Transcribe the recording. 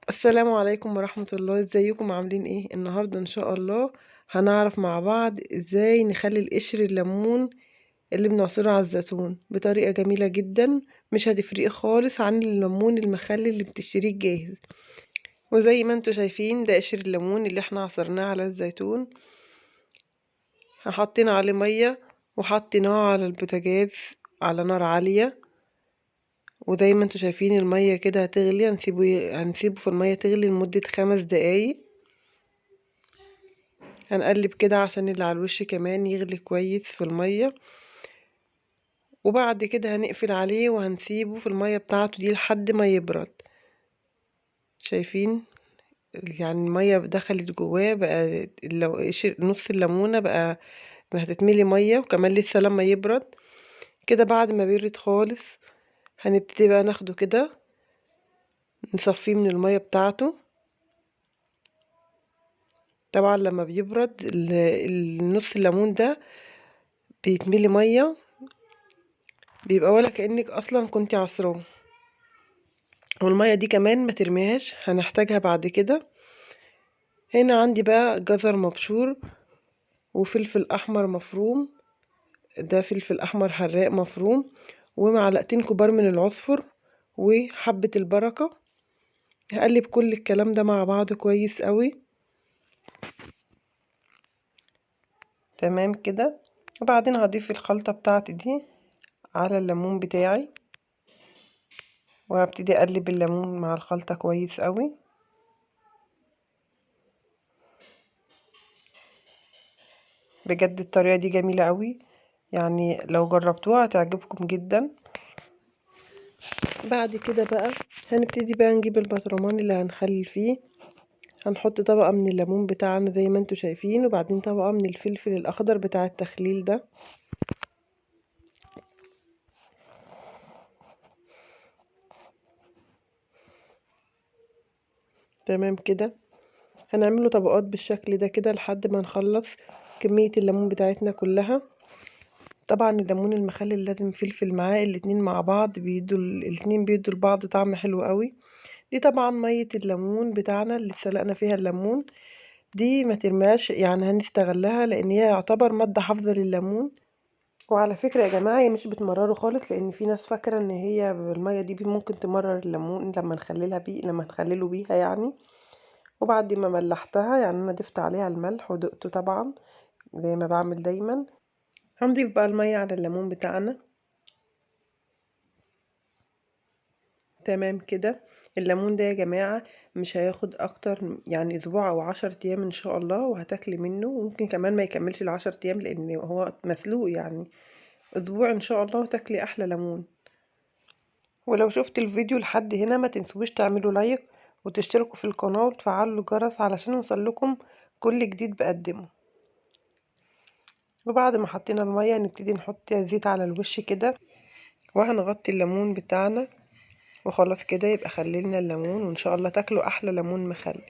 السلام عليكم ورحمة الله، ازيكم عاملين ايه؟ النهاردة ان شاء الله هنعرف مع بعض ازاي نخلي القشر الليمون اللي بنعصره على الزيتون بطريقة جميلة جدا، مش هتفرقي خالص عن الليمون المخلي اللي بتشتريه جاهز. وزي ما انتوا شايفين ده قشر الليمون اللي احنا عصرناه على الزيتون، حطينا عليه مية وحطيناه على البوتاجاز على نار عالية. وزي ما انتوا شايفين المية كده هتغلي، هنسيبه في المية تغلي لمدة 5 دقايق. هنقلب كده عشان اللي على الوش كمان يغلي كويس في المية، وبعد كده هنقفل عليه وهنسيبه في المية بتاعته دي لحد ما يبرد. شايفين يعني المية دخلت جواه بقى، نص الليمونة بقى هتتملي مية، وكمان لسه لما يبرد كده بعد ما بيرد خالص هنبتدي بقى ناخده كده نصفيه من المية بتاعته. طبعا لما بيبرد النص الليمون ده بيتملي مية، بيبقى ولا كأنك اصلا كنتي عصراه. والمية دي كمان ما ترميهاش، هنحتاجها بعد كده. هنا عندي بقى جزر مبشور وفلفل احمر مفروم، ده فلفل احمر حراق مفروم، ومعلقتين كبار من العصفر وحبة البركة. هقلب كل الكلام ده مع بعض كويس قوي. تمام كده. وبعدين هضيف الخلطة بتاعتي دي على الليمون بتاعي، وهبتدي اقلب الليمون مع الخلطة كويس قوي. بجد الطريقة دي جميلة قوي، يعني لو جربتوها هتعجبكم جدا. بعد كده بقى هنبتدي بقى نجيب البطرمان اللي هنخلي فيه. هنحط طبقة من الليمون بتاعنا زي ما انتوا شايفين، وبعدين طبقة من الفلفل الاخضر بتاع التخليل ده. تمام كده. هنعمله طبقات بالشكل ده كده لحد ما نخلص كمية الليمون بتاعتنا كلها. طبعا الليمون المخلل لازم فلفل معاه، الاتنين مع بعض الاتنين بيدوا لبعض طعم حلو قوي. دي طبعا مية الليمون بتاعنا اللي سلقنا فيها الليمون، دي ما ترميهاش، يعني هنستغلها لان هي يعتبر مادة حافظة لليمون. وعلى فكرة يا جماعة هي مش بتمرره خالص، لان في ناس فاكرة ان هي المية دي ممكن تمرر الليمون لما نخلله بيها يعني. وبعد ما ملحتها، يعني انا ضفت عليها الملح ودقته طبعا زي ما بعمل دايما. هنضيف بقى المية على الليمون بتاعنا. تمام كده. الليمون ده يا جماعة مش هياخد اكتر يعني اسبوع او 10 ايام ان شاء الله وهتاكلي منه، وممكن كمان ما يكملش ال10 ايام لان هو مسلوق يعني. اسبوع ان شاء الله وتاكلي احلى ليمون. ولو شفت الفيديو لحد هنا ما تنسوش تعملوا لايك وتشتركوا في القناة وتفعلوا الجرس علشان يوصلكم كل جديد بقدمه. وبعد ما حطينا المية نبتدي نحط زيت على الوش كده، وهنغطي الليمون بتاعنا وخلاص كده يبقى خللنا الليمون، وان شاء الله تاكلوا احلى ليمون مخلل.